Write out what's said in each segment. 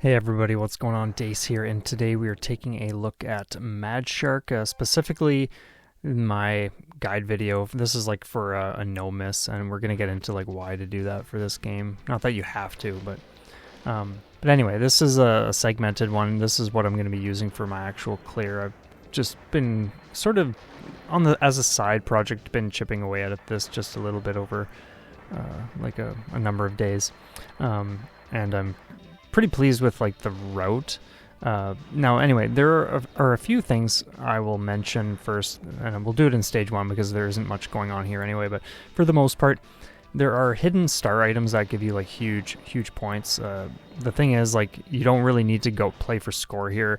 Hey everybody, what's going on? Dace here, and today we are taking a look at Mad Shark, specifically my guide video. This is like for a no miss, and we're gonna get into like why to do that for this game. Not that you have to, but anyway, this is a segmented one. This is what I'm gonna be using for my actual clear. I've just been sort of as a side project, been chipping away at this just a little bit over like a number of days, and I'm pretty pleased with like the route. Now anyway, there are a few things I will mention first, and we'll do it in stage one because there isn't much going on here anyway, but for the most part there are hidden star items that give you like huge points. The thing is, like, you don't really need to go play for score here.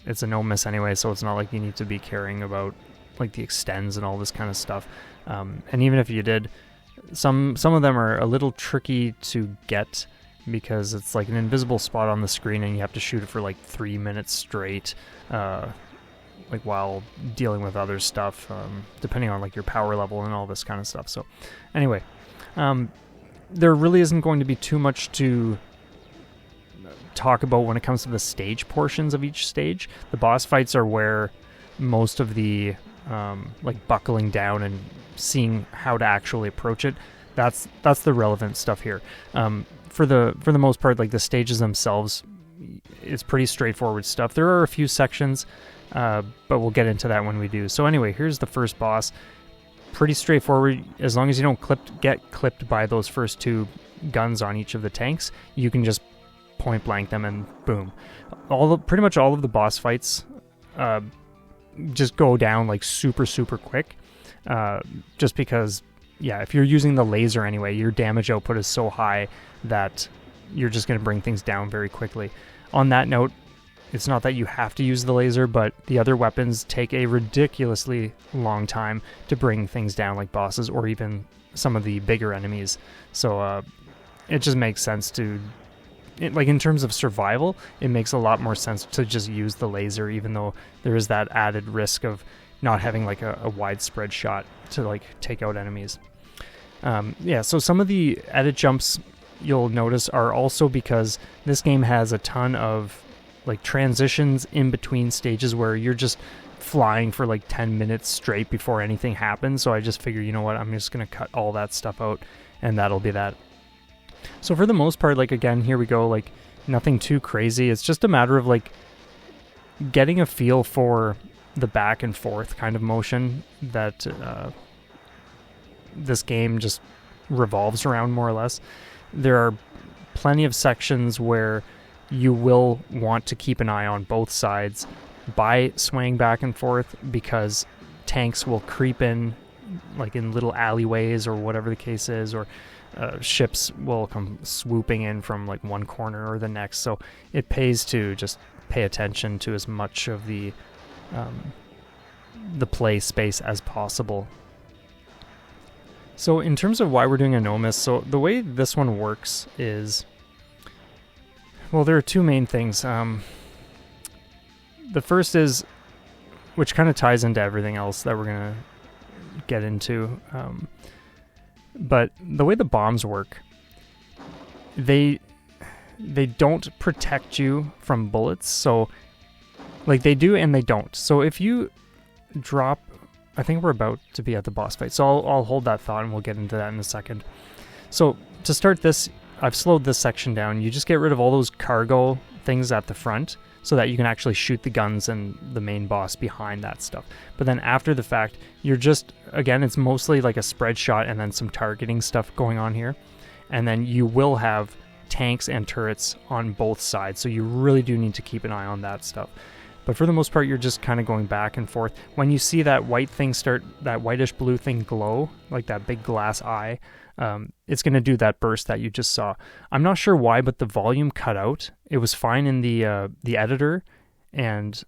It's a no miss anyway, so it's not like you need to be caring about like the extends and all this kind of stuff, and even if you did, some of them are a little tricky to get because it's like an invisible spot on the screen and you have to shoot it for like 3 minutes straight, like while dealing with other stuff, depending on like your power level and all this kind of stuff. So anyway, there really isn't going to be too much to talk about when it comes to the stage portions of each stage. The boss fights are where most of the like buckling down and seeing how to actually approach it, that's the relevant stuff here. For the most part, like the stages themselves, it's pretty straightforward stuff. There are a few sections, but we'll get into that when we do. So anyway, here's the first boss. Pretty straightforward. As long as you don't get clipped by those first two guns on each of the tanks, you can just point blank them and boom. Pretty much all of the boss fights just go down like super quick, just because, yeah, if you're using the laser anyway, your damage output is so high that you're just going to bring things down very quickly. On that note, it's not that you have to use the laser, but the other weapons take a ridiculously long time to bring things down, like bosses or even some of the bigger enemies. So it just makes sense like in terms of survival, it makes a lot more sense to just use the laser, even though there is that added risk of not having like a widespread shot to like take out enemies. Yeah, so some of the edit jumps you'll notice are also because this game has a ton of like transitions in between stages where you're just flying for like 10 minutes straight before anything happens. So I just figure, you know what, I'm just going to cut all that stuff out and that'll be that. So for the most part, like, again, here we go, like nothing too crazy. It's just a matter of like getting a feel for the back and forth kind of motion that this game just revolves around, more or less. There are plenty of sections where you will want to keep an eye on both sides by swaying back and forth, because tanks will creep in like in little alleyways or whatever the case is, or ships will come swooping in from like one corner or the next. So it pays to just pay attention to as much of the play space as possible. So in terms of why we're doing a no miss, so the way this one works is, well, there are two main things. The first is, which kind of ties into everything else that we're going to get into, but the way the bombs work, they don't protect you from bullets. So like they do and they don't. So if you drop, I think we're about to be at the boss fight, so I'll hold that thought and we'll get into that in a second. So to start this, I've slowed this section down. You just get rid of all those cargo things at the front so that you can actually shoot the guns and the main boss behind that stuff. But then after the fact, you're just, again, it's mostly like a spread shot and then some targeting stuff going on here. And then you will have tanks and turrets on both sides, so you really do need to keep an eye on that stuff. But for the most part, you're just kind of going back and forth. When you see that white thing that whitish blue thing glow, like that big glass eye, it's going to do that burst that you just saw. I'm not sure why, but the volume cut out. It was fine in the editor, and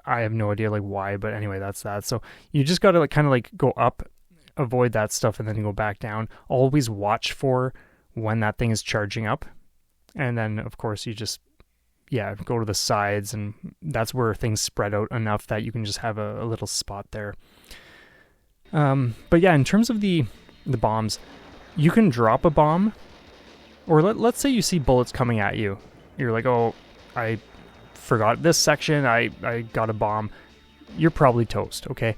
I have no idea like why, but anyway, that's that. So you just got to like kind of like go up, avoid that stuff, and then go back down. Always watch for when that thing is charging up, and then of course you just, yeah, go to the sides, and that's where things spread out enough that you can just have a little spot there. But yeah, in terms of the bombs, you can drop a bomb Or let's say you see bullets coming at you. You're like, oh, I forgot this section, I got a bomb. You're probably toast, okay?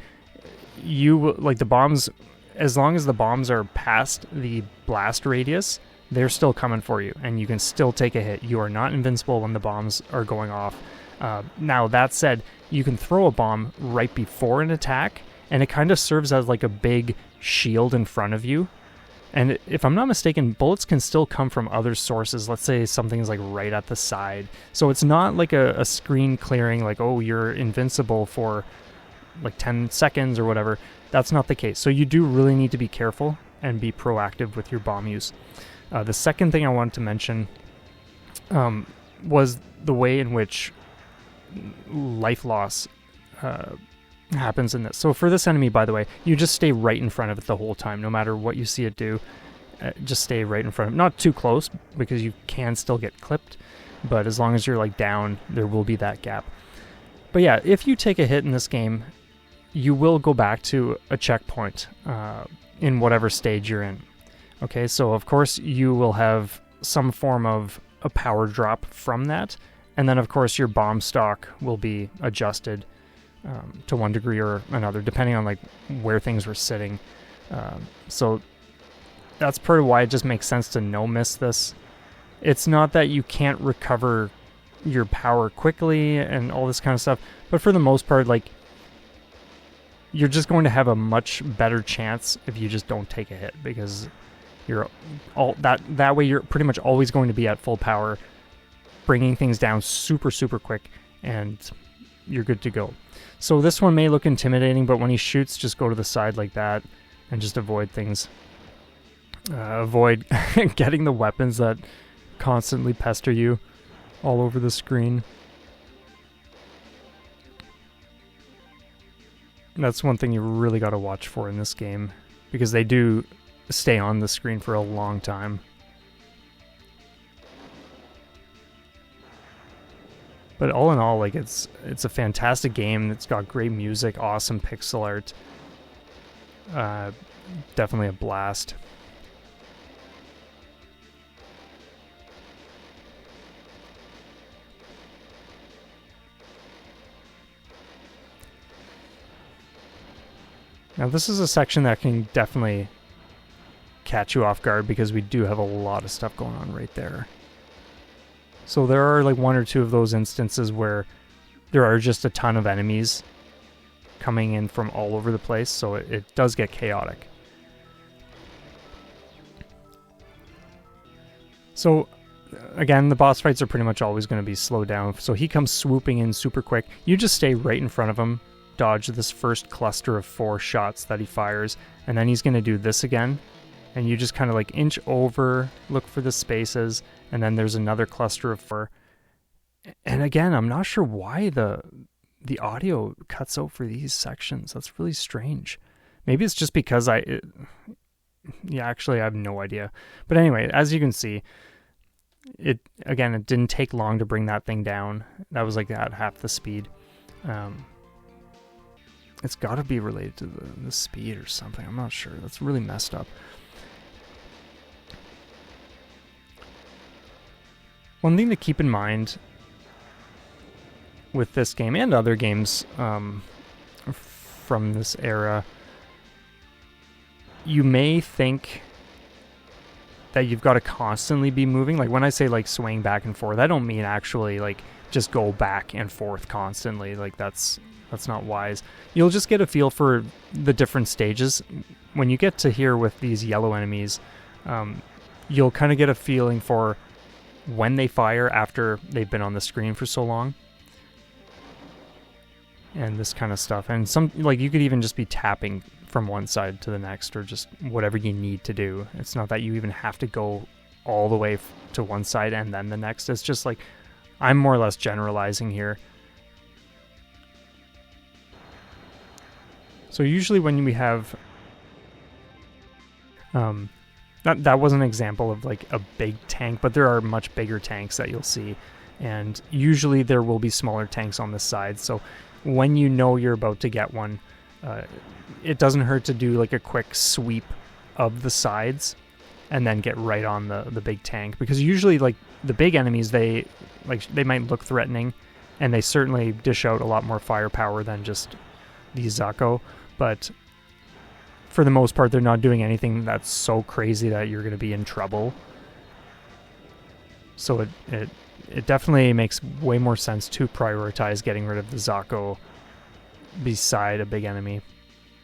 Like the bombs, as long as the bombs are past the blast radius, they're still coming for you, and you can still take a hit. You are not invincible when the bombs are going off. Now, that said, you can throw a bomb right before an attack, and it kind of serves as like a big shield in front of you. And if I'm not mistaken, bullets can still come from other sources. Let's say something's like right at the side. So it's not like a screen clearing, like, oh, you're invincible for like 10 seconds or whatever. That's not the case. So you do really need to be careful and be proactive with your bomb use. The second thing I wanted to mention was the way in which life loss happens in this. So for this enemy, by the way, you just stay right in front of it the whole time, no matter what you see it do. Just stay right in front of it. Not too close, because you can still get clipped, but as long as you're like down, there will be that gap. But yeah, if you take a hit in this game, you will go back to a checkpoint in whatever stage you're in. Okay, so of course you will have some form of a power drop from that, and then of course your bomb stock will be adjusted to one degree or another, depending on like where things were sitting. So that's part of why it just makes sense to no-miss this. It's not that you can't recover your power quickly and all this kind of stuff, but for the most part, like, you're just going to have a much better chance if you just don't take a hit, because you're that way you're pretty much always going to be at full power, bringing things down super quick, and you're good to go. So this one may look intimidating, but when he shoots, just go to the side like that and just avoid things. Avoid getting the weapons that constantly pester you all over the screen. That's one thing you really got to watch for in this game, because they do stay on the screen for a long time. But all in all, like, it's a fantastic game. It's got great music, awesome pixel art. Definitely a blast. Now this is a section that can definitely catch you off guard, because we do have a lot of stuff going on right there. So there are like one or two of those instances where there are just a ton of enemies coming in from all over the place, so it does get chaotic. So again, the boss fights are pretty much always going to be slowed down. So he comes swooping in super quick. You just stay right in front of him, dodge this first cluster of 4 shots that he fires, and then he's going to do this again. And you just kind of like inch over, look for the spaces, and then there's another cluster of 4. And again, I'm not sure why the audio cuts out for these sections. That's really strange. Maybe it's just because actually I have no idea. But anyway, as you can see, it didn't take long to bring that thing down. That was like at half the speed. It's got to be related to the speed or something. I'm not sure. That's really messed up. One thing to keep in mind with this game and other games from this era, you may think that you've got to constantly be moving. Like when I say like swaying back and forth, I don't mean actually like just go back and forth constantly. Like that's not wise. You'll just get a feel for the different stages. When you get to here with these yellow enemies, you'll kind of get a feeling for when they fire after they've been on the screen for so long. And this kind of stuff. And some, like, you could even just be tapping from one side to the next, or just whatever you need to do. It's not that you even have to go all the way to one side and then the next. It's just like, I'm more or less generalizing here. So usually when we have that was an example of like a big tank, but there are much bigger tanks that you'll see, and usually there will be smaller tanks on the side. So when you know you're about to get one, it doesn't hurt to do like a quick sweep of the sides and then get right on the big tank, because usually like the big enemies, they might look threatening, and they certainly dish out a lot more firepower than just the Zaco, but for the most part they're not doing anything that's so crazy that you're going to be in trouble. So it definitely makes way more sense to prioritize getting rid of the Zaco beside a big enemy.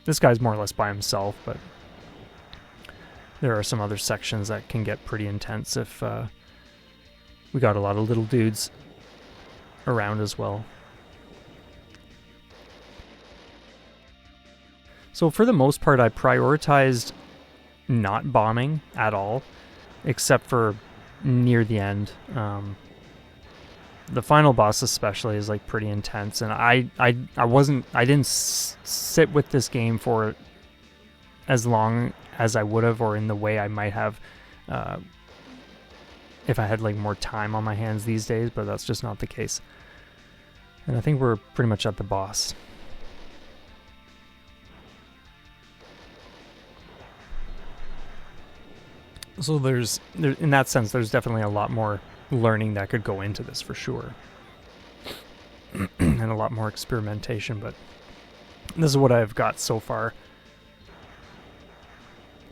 This guy's more or less by himself, but there are some other sections that can get pretty intense if we got a lot of little dudes around as well. So for the most part, I prioritized not bombing at all, except for near the end. The final boss especially is like pretty intense, and I didn't sit with this game for as long as I would have, or in the way I might have if I had like more time on my hands these days, but that's just not the case. And I think we're pretty much at the boss. So in that sense, there's definitely a lot more learning that could go into this for sure. And a lot more experimentation, but this is what I've got so far.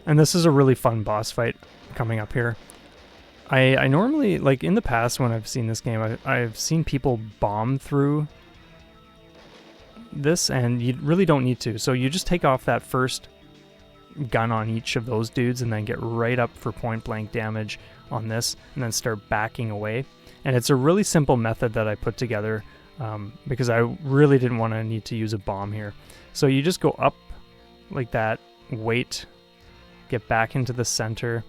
And this is a really fun boss fight coming up here. I normally, like in the past when I've seen this game, I've seen people bomb through this, and you really don't need to. So you just take off that first gun on each of those dudes and then get right up for point blank damage on this, and then start backing away. And it's a really simple method that I put together because I really didn't want to need to use a bomb here. So you just go up like that, wait, get back into the center,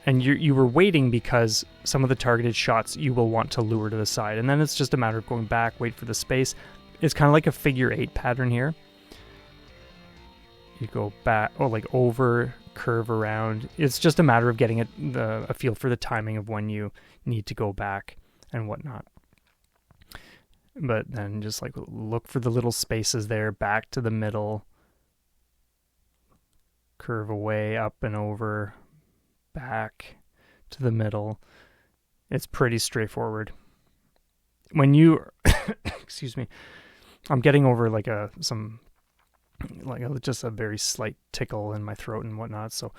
and you were waiting because some of the targeted shots you will want to lure to the side, and then it's just a matter of going back, wait for the space. It's kind of like a figure 8 pattern here. You go back, like over, curve around. It's just a matter of getting a feel for the timing of when you need to go back and whatnot. But then just like look for the little spaces there, back to the middle, curve away, up and over, back to the middle. It's pretty straightforward. When you, excuse me, I'm getting over like just a very slight tickle in my throat and whatnot. So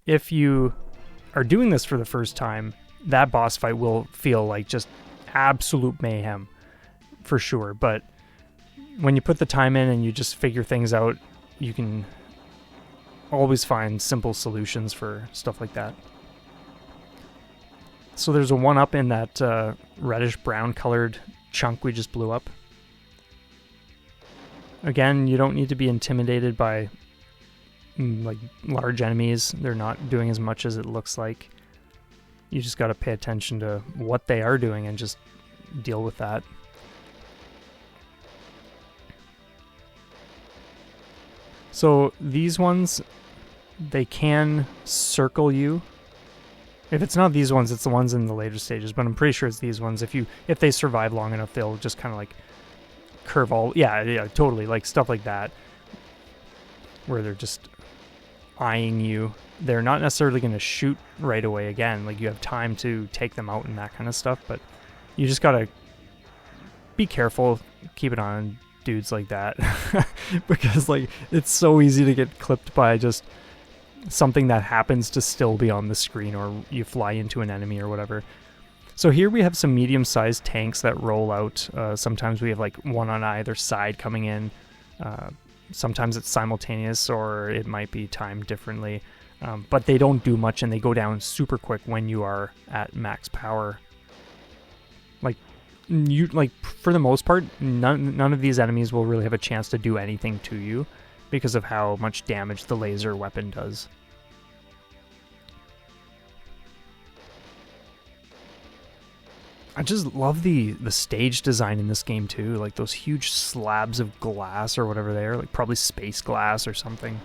if you are doing this for the first time, that boss fight will feel like just absolute mayhem for sure. But when you put the time in and you just figure things out, you can always find simple solutions for stuff like that. So there's a 1-up in that reddish brown colored chunk we just blew up. Again, you don't need to be intimidated by like large enemies. They're not doing as much as it looks like. You just got to pay attention to what they are doing and just deal with that. So these ones, they can circle you. If it's not these ones, it's the ones in the later stages, but I'm pretty sure it's these ones. If they survive long enough, they'll just kind of like curve all, yeah, totally, like stuff like that, where they're just eyeing you. They're not necessarily going to shoot right away again, like you have time to take them out and that kind of stuff, but you just gotta be careful, keep it on dudes like that, because like it's so easy to get clipped by just something that happens to still be on the screen, or you fly into an enemy or whatever. So here we have some medium-sized tanks that roll out. Sometimes we have like one on either side coming in. Sometimes it's simultaneous, or it might be timed differently. But they don't do much, and they go down super quick when you are at max power. For the most part, none of these enemies will really have a chance to do anything to you because of how much damage the laser weapon does. I just love the stage design in this game too, like those huge slabs of glass or whatever they are, like probably space glass or something.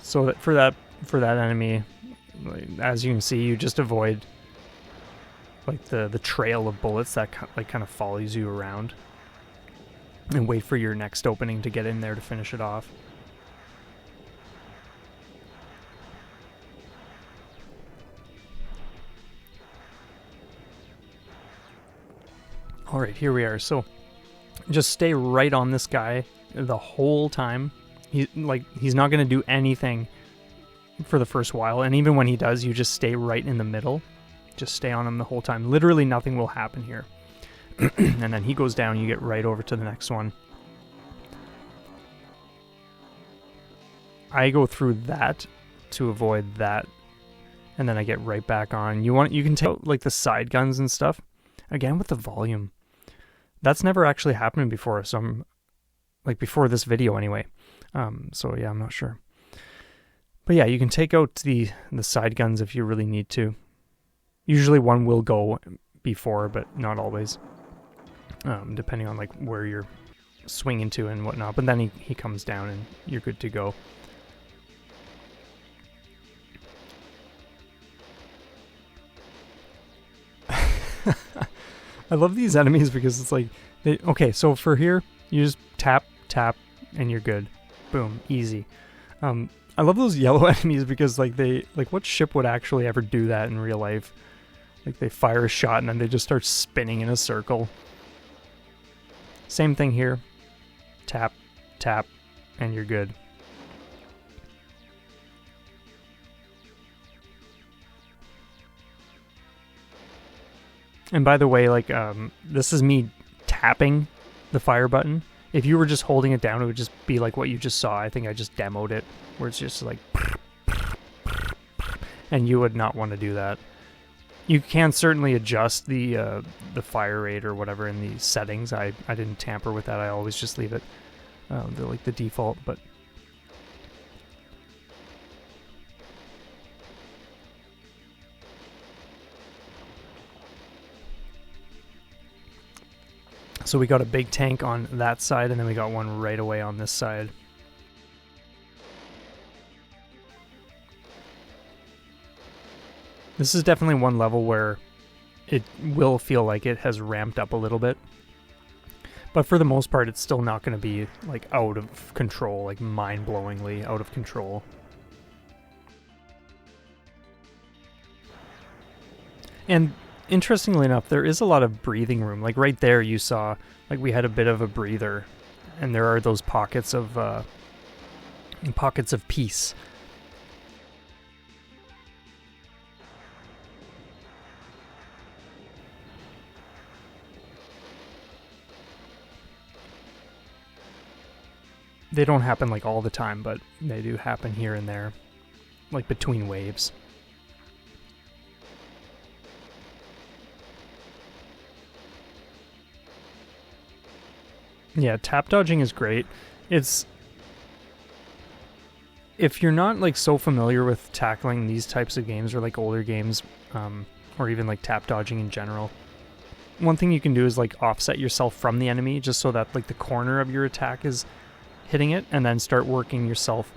So that for that enemy, as you can see, you just avoid like the trail of bullets that like kind of follows you around, and wait for your next opening to get in there to finish it off. All right, here we are. So just stay right on this guy the whole time. He's not going to do anything for the first while, and even when he does, you just stay right in the middle. Just stay on him the whole time. Literally nothing will happen here. And then he goes down, you get right over to the next one. I go through that to avoid that, and then I get right back on. You can take out like the side guns and stuff. Again with the volume. That's never actually happened before, so I'm like before this video anyway. So yeah, I'm not sure. But yeah, you can take out the side guns if you really need to. Usually one will go before, but not always. Depending on like where you're swinging to and whatnot. But then he comes down and you're good to go. I love these enemies because it's like, okay, so for here, you just tap, and you're good. Boom, easy. I love those yellow enemies because like what ship would actually ever do that in real life? Like they fire a shot and then they just start spinning in a circle. Same thing here. Tap, and you're good. And by the way, like, this is me tapping the fire button. If you were just holding it down, it would just be like what you just saw. I think I just demoed it, where it's just like, and you would not want to do that. You can certainly adjust the fire rate or whatever in the settings. I didn't tamper with that. I always just leave it the default, but. So we got a big tank on that side, and then we got one right away on this side. This is definitely one level where it will feel like it has ramped up a little bit. But for the most part, it's still not going to be like out of control, like mind-blowingly out of control. And interestingly enough, there is a lot of breathing room. Like right there, you saw, like we had a bit of a breather, and there are those pockets of peace. They don't happen like all the time, but they do happen here and there, like between waves. Yeah, tap dodging is great. It's, if you're not like so familiar with tackling these types of games or like older games, or even like tap dodging in general, one thing you can do is like offset yourself from the enemy just so that like the corner of your attack is hitting it, and then start working yourself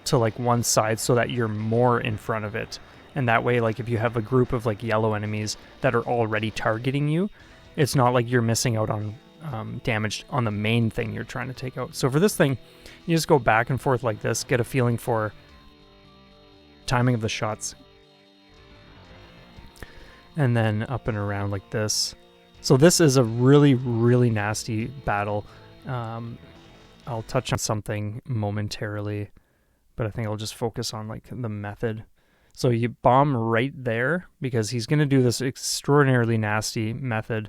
to like one side so that you're more in front of it. And that way, like if you have a group of like yellow enemies that are already targeting you, it's not like you're missing out on damage on the main thing you're trying to take out. So for this thing, you just go back and forth like this, get a feeling for timing of the shots, and then up and around like this. So this is a really, really nasty battle. I'll touch on something momentarily, but I think I'll just focus on like the method. So you bomb right there because he's going to do this extraordinarily nasty method,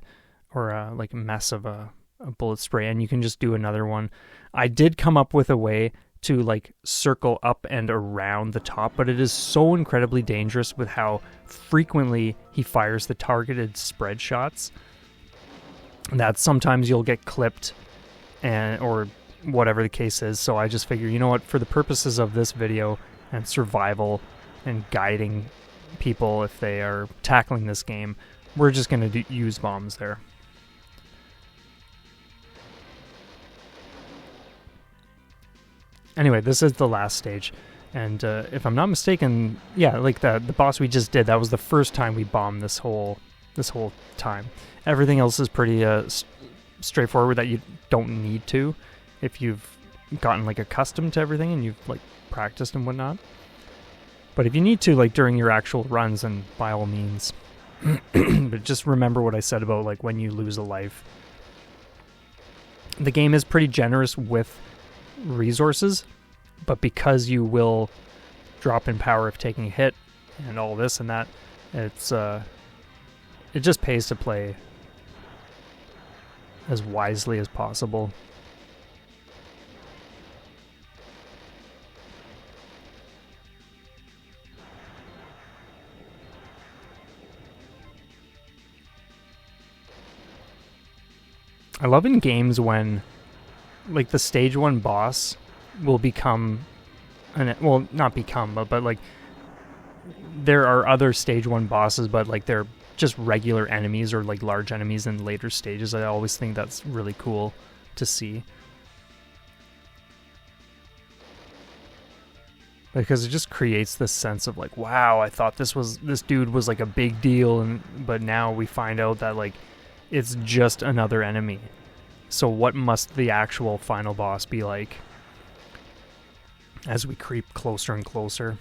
or like mess of a bullet spray, and you can just do another one. I did come up with a way to like circle up and around the top, but it is so incredibly dangerous with how frequently he fires the targeted spread shots that sometimes you'll get clipped or whatever the case is. So I just figure, you know what, for the purposes of this video and survival and guiding people if they are tackling this game, we're just going to use bombs there. Anyway, this is the last stage. And if I'm not mistaken, yeah, like the boss we just did, that was the first time we bombed this whole time. Everything else is pretty straightforward that you don't need to if you've gotten like accustomed to everything and you've like practiced and whatnot. But if you need to, like during your actual runs, then by all means. But just remember what I said about like when you lose a life. The game is pretty generous with resources, but because you will drop in power if taking a hit and all this and that, it's it just pays to play as wisely as possible. I love in games when like the stage 1 boss will become well, not become, but like there are other stage 1 bosses, but like they're just regular enemies or like large enemies in later stages. I always think that's really cool to see, because it just creates this sense of like, wow, I thought this dude was like a big deal, but now we find out that like it's just another enemy. So what must the actual final boss be like as we creep closer and closer?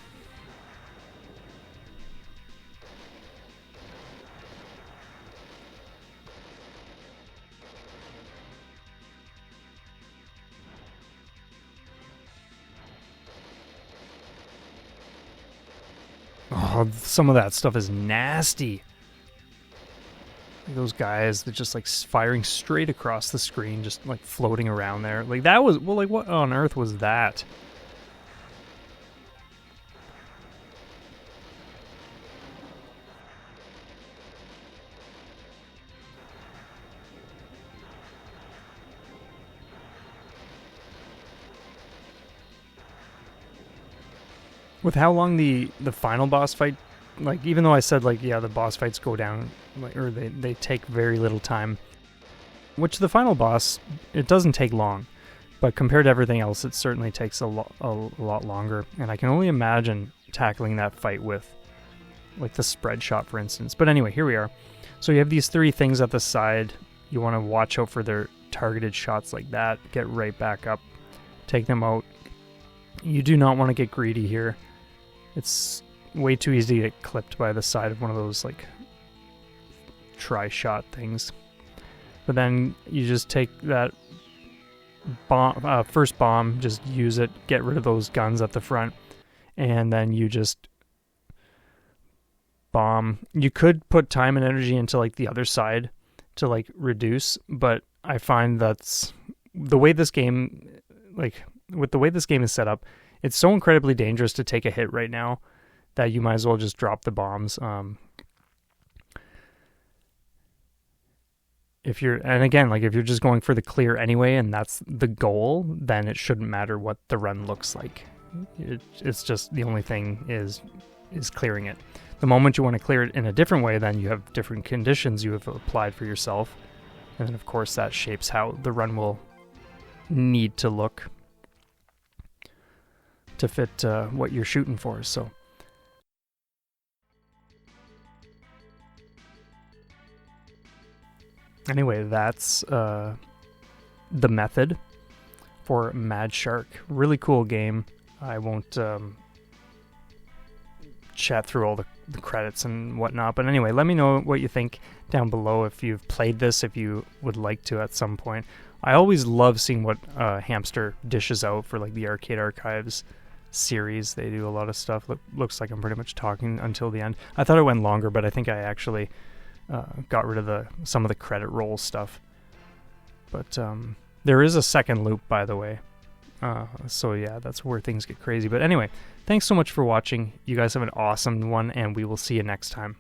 Oh, some of that stuff is nasty. Those guys that just like firing straight across the screen, just like floating around there. Like that was, well, like what on earth was that? With how long the final boss fight, like even though I said like, yeah, the boss fights go down, like, or they take very little time, which the final boss, it doesn't take long, but compared to everything else, it certainly takes a lot longer. And I can only imagine tackling that fight with like the spread shot, for instance. But anyway, here we are. So you have these 3 things at the side. You want to watch out for their targeted shots like that. Get right back up, take them out. You do not want to get greedy here. It's way too easy to get clipped by the side of one of those like tri-shot things. But then you just take that bomb, first bomb, just use it, get rid of those guns at the front, and then you just bomb. You could put time and energy into like the other side to like reduce, but I find that's the way this game, like with the way this game is set up, it's so incredibly dangerous to take a hit right now that you might as well just drop the bombs. If you're, and again, like if you're just going for the clear anyway, and that's the goal, then it shouldn't matter what the run looks like. It's just the only thing is clearing it. The moment you want to clear it in a different way, then you have different conditions you have applied for yourself. And then of course that shapes how the run will need to look to fit what you're shooting for. So anyway, that's the method for Mad Shark. Really cool game. I won't chat through all the credits and whatnot, but anyway, let me know what you think down below if you've played this, if you would like to at some point. I always love seeing what Hamster dishes out for like the Arcade Archives series. They do a lot of stuff. Looks like I'm pretty much talking until the end. I thought it went longer, but I think I actually got rid of some of the credit roll stuff. But there is a second loop, by the way. So yeah, that's where things get crazy. But anyway, thanks so much for watching. You guys have an awesome one, and we will see you next time.